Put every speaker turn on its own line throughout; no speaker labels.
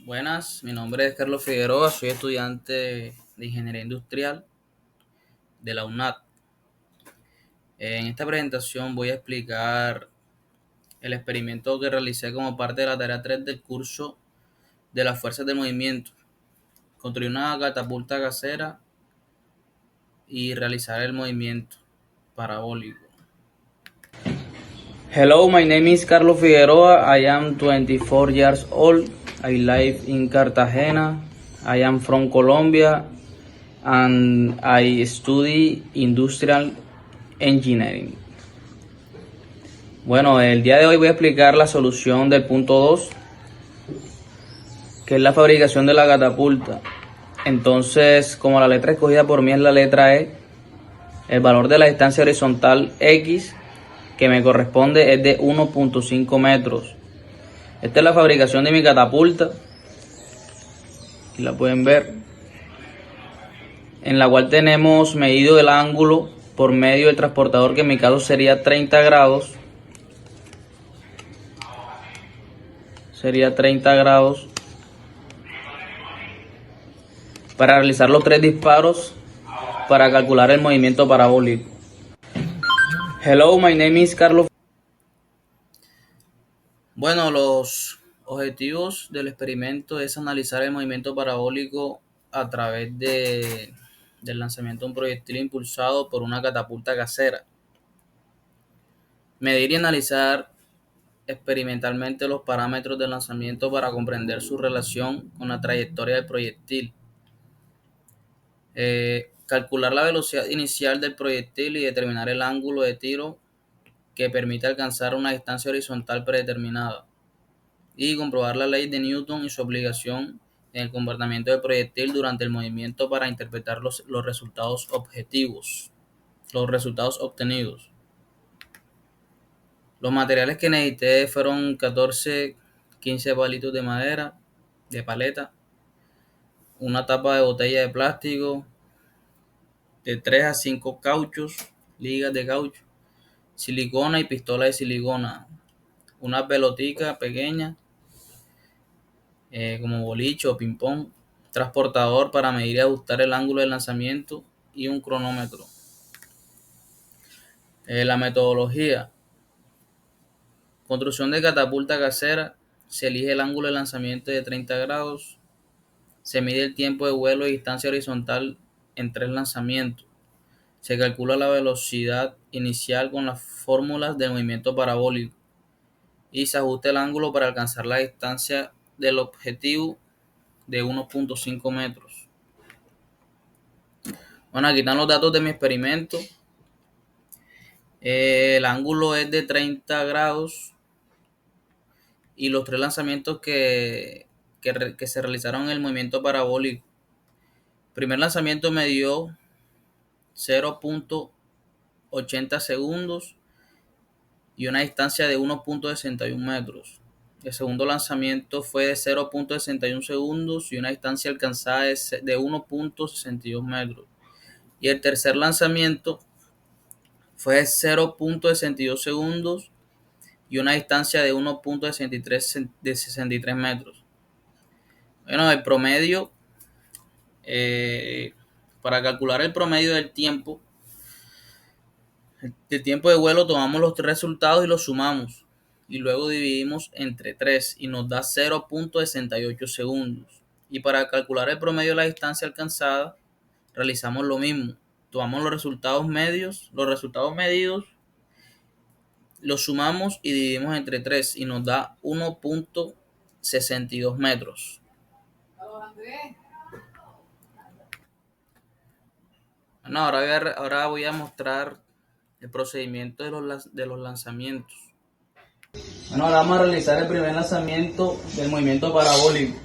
Buenas, mi nombre es Carlos Figueroa, soy estudiante de Ingeniería Industrial de la UNAD. En esta presentación voy a explicar el experimento que realicé como parte de la tarea 3 del curso de las fuerzas de movimiento. Construir una catapulta casera y realizar el movimiento parabólico. Hello, my name is Carlos Figueroa. I am 24 years old. I live in Cartagena. I am from Colombia and I study industrial engineering. Bueno, el día de hoy voy a explicar la solución del punto 2, que es la fabricación de la catapulta. Entonces, como la letra escogida por mí es la letra E, el valor de la distancia horizontal X que me corresponde es de 1.5 metros. Esta es la fabricación de mi catapulta, aquí la pueden ver, en la cual tenemos medido el ángulo por medio del transportador, que en mi caso sería 30 grados. Sería 30 grados para realizar los 3 disparos para calcular el movimiento parabólico. Hello, my name is Carlos. Bueno, los objetivos del experimento es analizar el movimiento parabólico a través del lanzamiento de un proyectil impulsado por una catapulta casera. Medir y analizar experimentalmente los parámetros del lanzamiento para comprender su relación con la trayectoria del proyectil. Calcular la velocidad inicial del proyectil y determinar el ángulo de tiro que permite alcanzar una distancia horizontal predeterminada. Y comprobar la ley de Newton y su aplicación en el comportamiento del proyectil durante el movimiento para interpretar los resultados objetivos, los resultados obtenidos. Los materiales que necesité fueron 15 palitos de madera, de paleta, una tapa de botella de plástico, de 3 a 5 cauchos, ligas de caucho, silicona y pistola de silicona, una pelotica pequeña, como boliche o ping-pong, transportador para medir y ajustar el ángulo de lanzamiento y un cronómetro. La metodología: construcción de catapulta casera. Se elige el ángulo de lanzamiento de 30 grados. Se mide el tiempo de vuelo y distancia horizontal en 3 lanzamientos. Se calcula la velocidad inicial con las fórmulas del movimiento parabólico y se ajusta el ángulo para alcanzar la distancia del objetivo de 1.5 metros. Bueno, aquí están los datos de mi experimento. El ángulo es de 30 grados y los 3 lanzamientos que se realizaron en el movimiento parabólico. El primer lanzamiento me dio 0.80 segundos y una distancia de 1.61 metros. El segundo lanzamiento fue de 0.61 segundos y una distancia alcanzada de 1.62 metros. Y el tercer lanzamiento fue de 0.62 segundos y una distancia de 1.63 metros. Bueno, el promedio, para calcular el promedio del tiempo, el tiempo de vuelo, tomamos los 3 resultados y los sumamos. Y luego dividimos entre 3 y nos da 0.68 segundos. Y para calcular el promedio de la distancia alcanzada, realizamos lo mismo. Tomamos los resultados medidos, los sumamos y dividimos entre 3 y nos da 1.62 metros. Bueno, ahora voy a mostrar el procedimiento de los lanzamientos. Bueno, ahora vamos a realizar el primer lanzamiento del movimiento parabólico.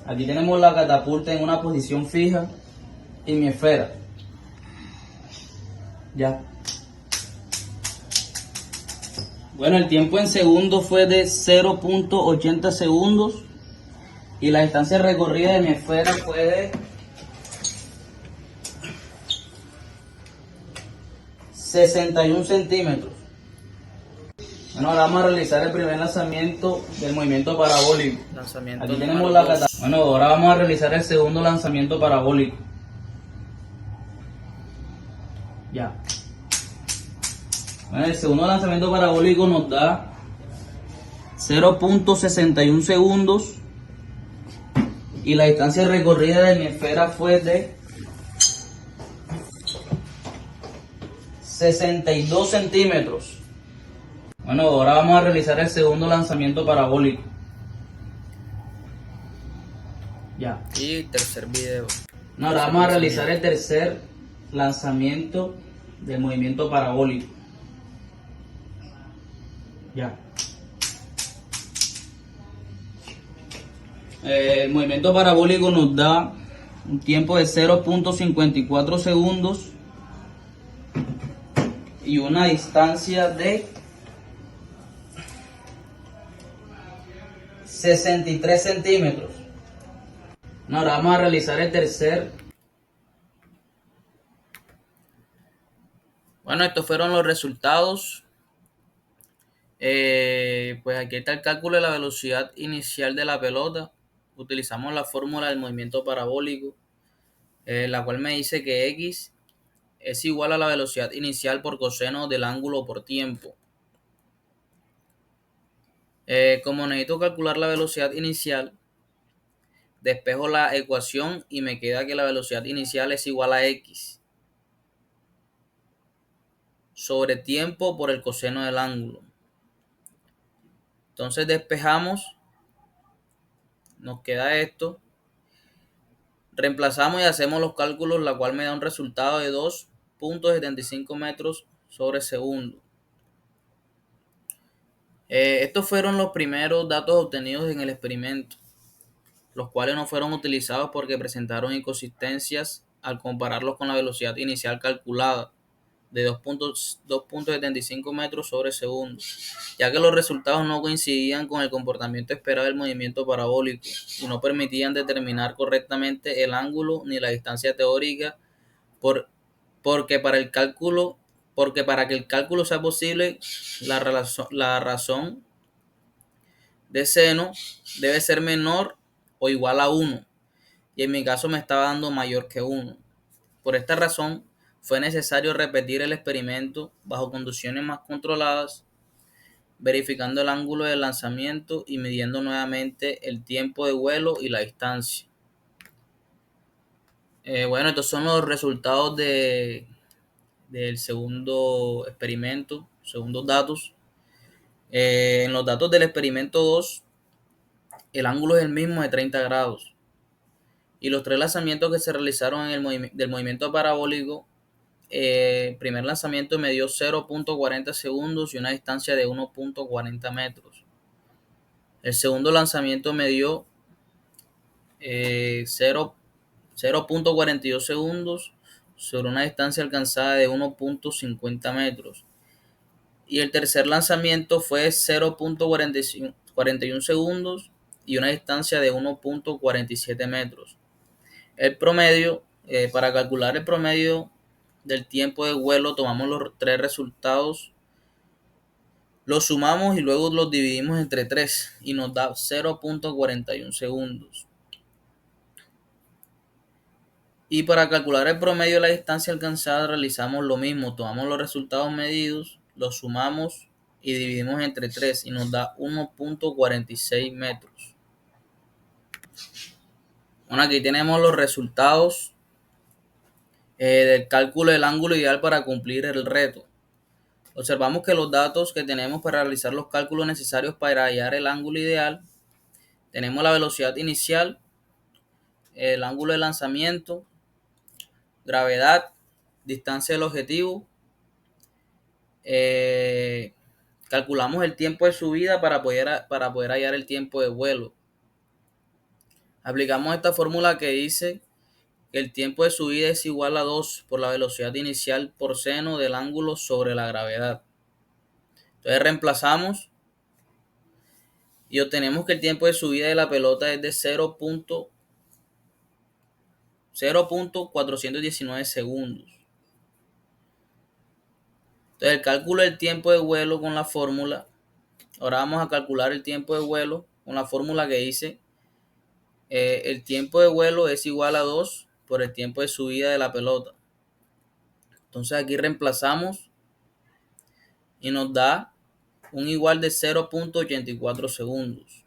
Aquí tenemos la catapulta en una posición fija y mi esfera. Ya. Bueno, el tiempo en segundos fue de 0.80 segundos y la distancia recorrida de mi esfera fue de 61 centímetros. Bueno, ahora vamos a realizar el primer lanzamiento del movimiento parabólico.
Lanzamiento
Aquí
número
tenemos la
2.
cata. Bueno, ahora vamos a realizar el segundo lanzamiento parabólico. Ya. Bueno, el segundo lanzamiento parabólico nos da 0.61 segundos y la distancia recorrida de mi esfera fue de 62 centímetros. Bueno, ahora vamos a realizar el segundo lanzamiento parabólico. Ya.
Y tercer video.
No, ahora vamos a realizar el tercer lanzamiento del movimiento parabólico. Ya. El movimiento parabólico nos da un tiempo de 0.54 segundos y una distancia de 63 centímetros. No, ahora vamos a realizar el tercer.
Bueno, estos fueron los resultados. Pues aquí está el cálculo de la velocidad inicial de la pelota. Utilizamos la fórmula del movimiento parabólico, la cual me dice que X es igual a la velocidad inicial por coseno del ángulo por tiempo. Como necesito calcular la velocidad inicial, despejo la ecuación y me queda que la velocidad inicial es igual a X sobre tiempo por el coseno del ángulo. Entonces despejamos, nos queda esto, reemplazamos y hacemos los cálculos, la cual me da un resultado de 2.75 metros sobre segundo. Estos fueron los primeros datos obtenidos en el experimento, los cuales no fueron utilizados porque presentaron inconsistencias al compararlos con la velocidad inicial calculada de 2.75 metros sobre segundo, ya que los resultados no coincidían con el comportamiento esperado del movimiento parabólico y no permitían determinar correctamente el ángulo ni la distancia teórica, porque para que el cálculo sea posible, la razón de seno debe ser menor o igual a 1, y en mi caso me estaba dando mayor que 1. Por esta razón, fue necesario repetir el experimento bajo condiciones más controladas, verificando el ángulo de lanzamiento y midiendo nuevamente el tiempo de vuelo y la distancia. Bueno, estos son los resultados del segundo experimento, segundos datos. En los datos del experimento 2, el ángulo es el mismo de 30 grados. Y los tres lanzamientos que se realizaron del movimiento parabólico, primer lanzamiento me dio 0.40 segundos y una distancia de 1.40 metros. El segundo lanzamiento me dio 0.42 segundos sobre una distancia alcanzada de 1.50 metros. Y el tercer lanzamiento fue 0.41 segundos y una distancia de 1.47 metros. El promedio, para calcular el promedio del tiempo de vuelo, tomamos los tres resultados, los sumamos y luego los dividimos entre 3 y nos da 0.41 segundos. Y para calcular el promedio de la distancia alcanzada realizamos lo mismo, tomamos los resultados medidos, los sumamos y dividimos entre 3 y nos da 1.46 metros. Bueno, aquí tenemos los resultados del cálculo del ángulo ideal para cumplir el reto. Observamos que los datos que tenemos para realizar los cálculos necesarios para hallar el ángulo ideal, tenemos la velocidad inicial, el ángulo de lanzamiento, gravedad, distancia del objetivo. Calculamos el tiempo de subida para poder hallar el tiempo de vuelo. Aplicamos esta fórmula que dice que el tiempo de subida es igual a 2 por la velocidad inicial por seno del ángulo sobre la gravedad. Entonces reemplazamos y obtenemos que el tiempo de subida de la pelota es de 0.419 segundos. Entonces el cálculo del tiempo de vuelo con la fórmula Ahora vamos a calcular el tiempo de vuelo con la fórmula que hice. El tiempo de vuelo es igual a 2 por el tiempo de subida de la pelota. Entonces aquí reemplazamos y nos da un igual de 0.84 segundos.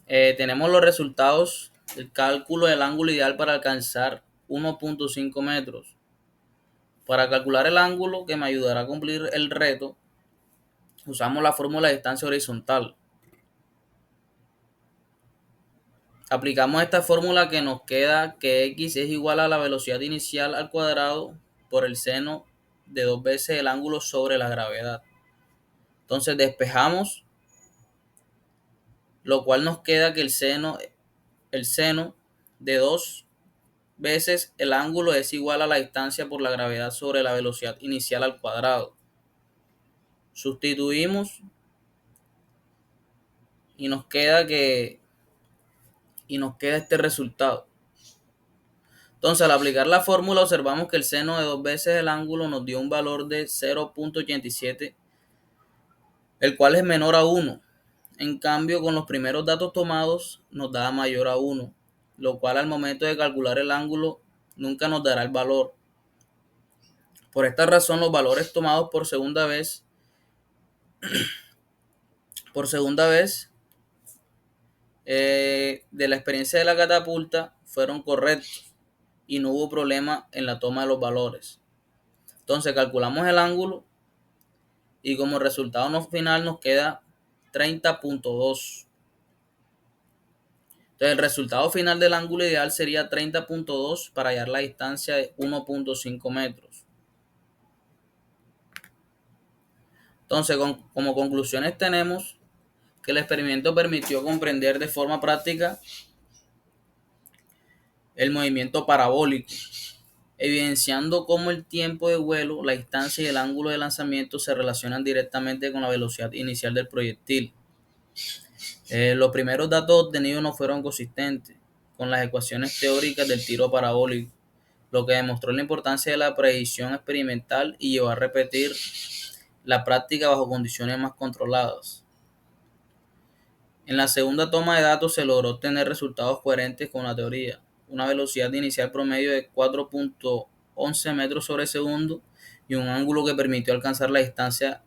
Tenemos los resultados del cálculo del ángulo ideal para alcanzar 1.5 metros. Para calcular el ángulo que me ayudará a cumplir el reto, usamos la fórmula de distancia horizontal. Aplicamos esta fórmula que nos queda que x es igual a la velocidad inicial al cuadrado por el seno de 2 veces el ángulo sobre la gravedad. Entonces despejamos, lo cual nos queda que el seno de 2 veces el ángulo es igual a la distancia por la gravedad sobre la velocidad inicial al cuadrado. Sustituimos y nos queda este resultado. Entonces, al aplicar la fórmula, observamos que el seno de 2 veces el ángulo nos dio un valor de 0.87, el cual es menor a 1. En cambio, con los primeros datos tomados nos da mayor a 1, lo cual al momento de calcular el ángulo nunca nos dará el valor. Por esta razón, los valores tomados por segunda vez de la experiencia de la catapulta fueron correctos y no hubo problema en la toma de los valores. Entonces calculamos el ángulo y como resultado final nos queda 30.2. Entonces el resultado final del ángulo ideal sería 30.2 para hallar la distancia de 1.5 metros. Entonces como conclusiones tenemos que el experimento permitió comprender de forma práctica el movimiento parabólico, evidenciando cómo el tiempo de vuelo, la distancia y el ángulo de lanzamiento se relacionan directamente con la velocidad inicial del proyectil. Los primeros datos obtenidos no fueron consistentes con las ecuaciones teóricas del tiro parabólico, lo que demostró la importancia de la predicción experimental y llevó a repetir la práctica bajo condiciones más controladas. En la segunda toma de datos se logró obtener resultados coherentes con la teoría, una velocidad inicial promedio de 4.11 metros sobre segundo y un ángulo que permitió alcanzar la distancia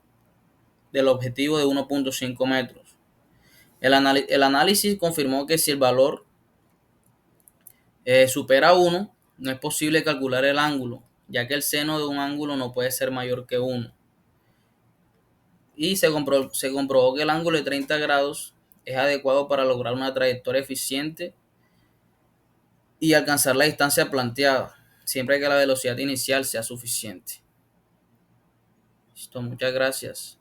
del objetivo de 1.5 metros. El análisis confirmó que si el valor supera 1, no es posible calcular el ángulo, ya que el seno de un ángulo no puede ser mayor que 1. Y se comprobó que el ángulo de 30 grados es adecuado para lograr una trayectoria eficiente y alcanzar la distancia planteada, siempre que la velocidad inicial sea suficiente. Listo, muchas gracias.